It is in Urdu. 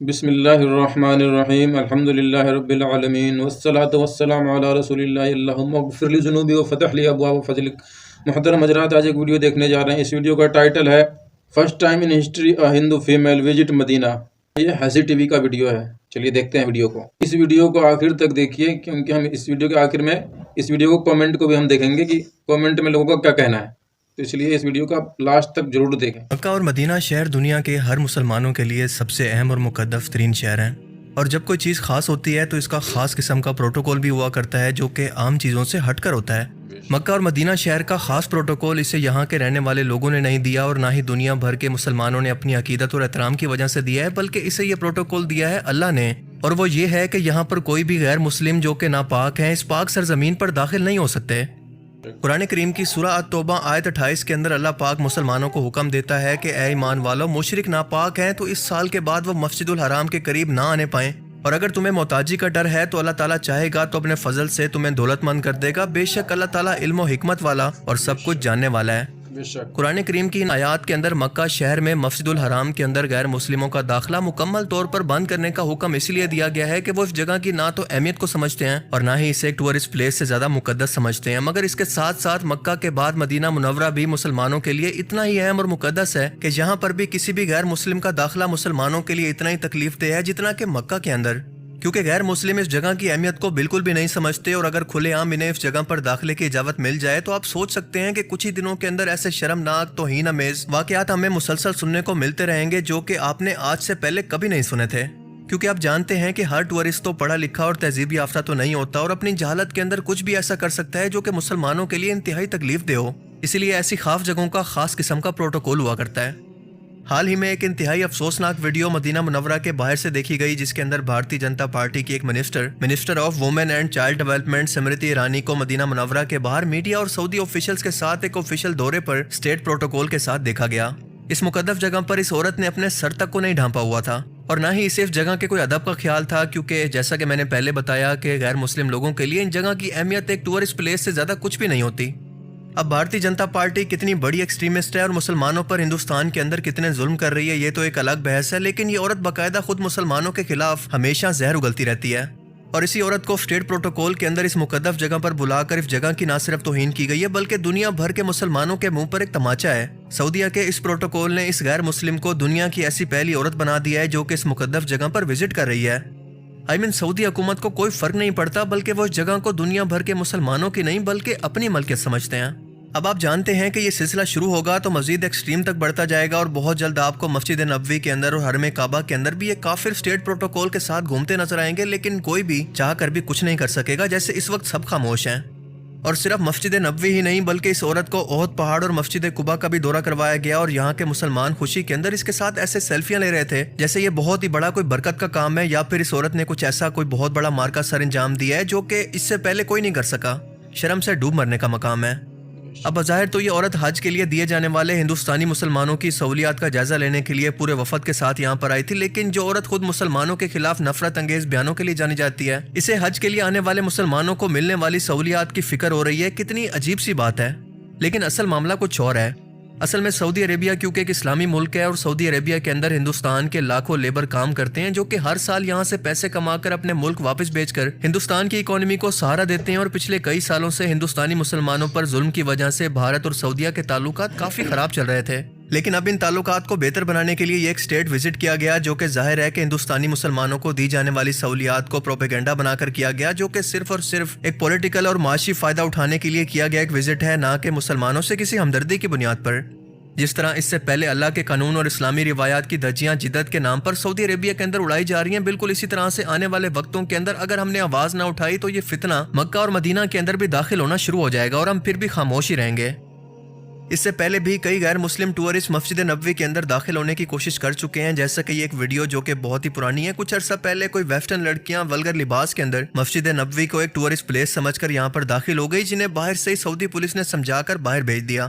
بسم اللہ الرحمن الرحیم الحمد للہ رب العالمین والصلاة والسلام علی رسول اللہ اللہم اغفر لی ذنوبی وفتح لی ابواب فضلک۔ محترم حضرات، آج ایک ویڈیو دیکھنے جا رہے ہیں۔ اس ویڈیو کا ٹائٹل ہے first time in history a Hindu female visit Medina. یہ حسی ٹی وی کا ویڈیو ہے، چلیے دیکھتے ہیں ویڈیو کو۔ اس ویڈیو کو آخر تک دیکھیے، کیونکہ ہم اس ویڈیو کے آخر میں اس ویڈیو کو کامنٹ کو بھی ہم دیکھیں گے کہ کامنٹ میں لوگوں کا کیا کہنا ہے، تو اس لیے اس ویڈیو کا لاسٹ تک ضرور دیکھیں۔ مکہ اور مدینہ شہر دنیا کے ہر مسلمانوں کے لیے سب سے اہم اور مقدس ترین شہر ہیں، اور جب کوئی چیز خاص ہوتی ہے تو اس کا خاص قسم کا پروٹوکول بھی ہوا کرتا ہے جو کہ عام چیزوں سے ہٹ کر ہوتا ہے۔ مکہ اور مدینہ شہر کا خاص پروٹوکول اسے یہاں کے رہنے والے لوگوں نے نہیں دیا، اور نہ ہی دنیا بھر کے مسلمانوں نے اپنی عقیدت اور احترام کی وجہ سے دیا ہے، بلکہ اسے یہ پروٹوکول دیا ہے اللہ نے، اور وہ یہ ہے کہ یہاں پر کوئی بھی غیر مسلم جو کہ ناپاک ہیں اس پاک سرزمین پر داخل نہیں ہو سکتے۔ قرآن کریم کی سورہ التوبہ آیت 28 کے اندر اللہ پاک مسلمانوں کو حکم دیتا ہے کہ اے ایمان والو، مشرک ناپاک ہیں تو اس سال کے بعد وہ مسجد الحرام کے قریب نہ آنے پائیں، اور اگر تمہیں محتاجی کا ڈر ہے تو اللہ تعالیٰ چاہے گا تو اپنے فضل سے تمہیں دولت مند کر دے گا، بے شک اللہ تعالیٰ علم و حکمت والا اور سب کچھ جاننے والا ہے۔ قرآن کریم کی ان آیات کے اندر مکہ شہر میں مسجد الحرام کے اندر غیر مسلموں کا داخلہ مکمل طور پر بند کرنے کا حکم اس لیے دیا گیا ہے کہ وہ اس جگہ کی نہ تو اہمیت کو سمجھتے ہیں اور نہ ہی اسے ایک ٹورسٹ پلیس سے زیادہ مقدس سمجھتے ہیں، مگر اس کے ساتھ ساتھ مکہ کے بعد مدینہ منورہ بھی مسلمانوں کے لیے اتنا ہی اہم اور مقدس ہے کہ یہاں پر بھی کسی بھی غیر مسلم کا داخلہ مسلمانوں کے لیے اتنا ہی تکلیف دہ ہے جتنا کہ مکہ کے اندر، کیونکہ غیر مسلم اس جگہ کی اہمیت کو بالکل بھی نہیں سمجھتے، اور اگر کھلے عام انہیں اس جگہ پر داخلے کی اجازت مل جائے تو آپ سوچ سکتے ہیں کہ کچھ ہی دنوں کے اندر ایسے شرمناک توہین آمیز واقعات ہمیں مسلسل سننے کو ملتے رہیں گے جو کہ آپ نے آج سے پہلے کبھی نہیں سنے تھے، کیونکہ آپ جانتے ہیں کہ ہر ٹورسٹ تو پڑھا لکھا اور تہذیب یافتہ تو نہیں ہوتا، اور اپنی جہالت کے اندر کچھ بھی ایسا کر سکتا ہے جو کہ مسلمانوں کے لیے انتہائی تکلیف دہ ہو، اسی لیے ایسی خاص جگہوں کا خاص قسم کا پروٹوکول ہوا کرتا ہے۔ حال ہی میں ایک انتہائی افسوسناک ویڈیو مدینہ منورہ کے باہر سے دیکھی گئی، جس کے اندر بھارتی جنتا پارٹی کی ایک minister of women and child development Smriti Irani کو مدینہ منورہ کے باہر میڈیا اور سعودی آفیشلز کے ساتھ ایک آفیشل دورے پر اسٹیٹ پروٹوکول کے ساتھ دیکھا گیا۔ اس مقدس جگہ پر اس عورت نے اپنے سر تک کو نہیں ڈھانپا ہوا تھا، اور نہ ہی اسے اس جگہ کے کوئی ادب کا خیال تھا، کیونکہ جیسا کہ میں نے پہلے بتایا کہ غیر مسلم لوگوں کے لیے ان جگہ کی اہمیت ایک ٹورسٹ پلیس سے زیادہ کچھ بھی نہیں ہوتی۔ اب بھارتی جنتا پارٹی کتنی بڑی ایکسٹریمسٹ ہے اور مسلمانوں پر ہندوستان کے اندر کتنے ظلم کر رہی ہے یہ تو ایک الگ بحث ہے، لیکن یہ عورت باقاعدہ خود مسلمانوں کے خلاف ہمیشہ زہر اگلتی رہتی ہے، اور اسی عورت کو اسٹیٹ پروٹوکول کے اندر اس مقدس جگہ پر بلا کر اس جگہ کی نہ صرف توہین کی گئی ہے بلکہ دنیا بھر کے مسلمانوں کے منہ پر ایک تماچا ہے۔ سعودیہ کے اس پروٹوکول نے اس غیر مسلم کو دنیا کی ایسی پہلی عورت بنا دیا ہے جو کہ اس مقدس جگہ پر وزٹ کر رہی ہے۔ سعودی حکومت کو کوئی فرق نہیں پڑتا، بلکہ وہ اس جگہ کو دنیا بھر کے مسلمانوں کی نہیں بلکہ اپنی ملکیت سمجھتے ہیں۔ اب آپ جانتے ہیں کہ یہ سلسلہ شروع ہوگا تو مزید ایکسٹریم تک بڑھتا جائے گا، اور بہت جلد آپ کو مسجد نبوی کے اندر اور حرم کعبہ کے اندر بھی ایک کافر اسٹیٹ پروٹوکول کے ساتھ گھومتے نظر آئیں گے، لیکن کوئی بھی چاہ کر بھی کچھ نہیں کر سکے گا، جیسے اس وقت سب خاموش ہیں۔ اور صرف مسجد نبوی ہی نہیں بلکہ اس عورت کو احد پہاڑ اور مسجد قباء کا بھی دورہ کروایا گیا، اور یہاں کے مسلمان خوشی کے اندر اس کے ساتھ ایسے سیلفیاں لے رہے تھے جیسے یہ بہت ہی بڑا کوئی برکت کا کام ہے، یا پھر اس عورت نے کچھ ایسا کوئی بہت بڑا مارکا سر انجام دیا ہے جو کہ اس سے پہلے کوئی نہیں کر سکا۔ شرم سے ڈوب مرنے کا مقام ہے۔ اب بظاہر تو یہ عورت حج کے لیے دیے جانے والے ہندوستانی مسلمانوں کی سہولیات کا جائزہ لینے کے لیے پورے وفد کے ساتھ یہاں پر آئی تھی، لیکن جو عورت خود مسلمانوں کے خلاف نفرت انگیز بیانوں کے لیے جانی جاتی ہے، اسے حج کے لیے آنے والے مسلمانوں کو ملنے والی سہولیات کی فکر ہو رہی ہے۔ کتنی عجیب سی بات ہے، لیکن اصل معاملہ کچھ اور ہے۔ اصل میں سعودی عربیہ کیونکہ ایک اسلامی ملک ہے، اور سعودی عربیہ کے اندر ہندوستان کے لاکھوں لیبر کام کرتے ہیں جو کہ ہر سال یہاں سے پیسے کما کر اپنے ملک واپس بیچ کر ہندوستان کی اکانومی کو سہارا دیتے ہیں، اور پچھلے کئی سالوں سے ہندوستانی مسلمانوں پر ظلم کی وجہ سے بھارت اور سعودیہ کے تعلقات کافی خراب چل رہے تھے، لیکن اب ان تعلقات کو بہتر بنانے کے لیے یہ ایک اسٹیٹ وزٹ کیا گیا، جو کہ ظاہر ہے کہ ہندوستانی مسلمانوں کو دی جانے والی سہولیات کو پروپیگنڈا بنا کر کیا گیا، جو کہ صرف اور صرف ایک پولیٹیکل اور معاشی فائدہ اٹھانے کے لیے کیا گیا ایک وزٹ ہے، نہ کہ مسلمانوں سے کسی ہمدردی کی بنیاد پر۔ جس طرح اس سے پہلے اللہ کے قانون اور اسلامی روایات کی دھجیاں جدت کے نام پر سعودی عربیہ کے اندر اڑائی جا رہی ہیں، بالکل اسی طرح سے آنے والے وقتوں کے اندر اگر ہم نے آواز نہ اٹھائی تو یہ فتنہ مکہ اور مدینہ کے اندر بھی داخل ہونا شروع ہو جائے گا، اور ہم پھر بھی خاموش ہی رہیں گے۔ اس سے پہلے بھی کئی غیر مسلم ٹورسٹ مسجد نبوی کے اندر داخل ہونے کی کوشش کر چکے ہیں، جیسا کہ یہ ایک ویڈیو جو کہ بہت ہی پرانی ہے۔ کچھ عرصہ پہلے کوئی ویسٹرن لڑکیاں ولگر لباس کے اندر مسجد نبوی کو ایک ٹورسٹ پلیس سمجھ کر یہاں پر داخل ہو گئی، جنہیں باہر سے ہی سعودی پولیس نے سمجھا کر باہر بھیج دیا۔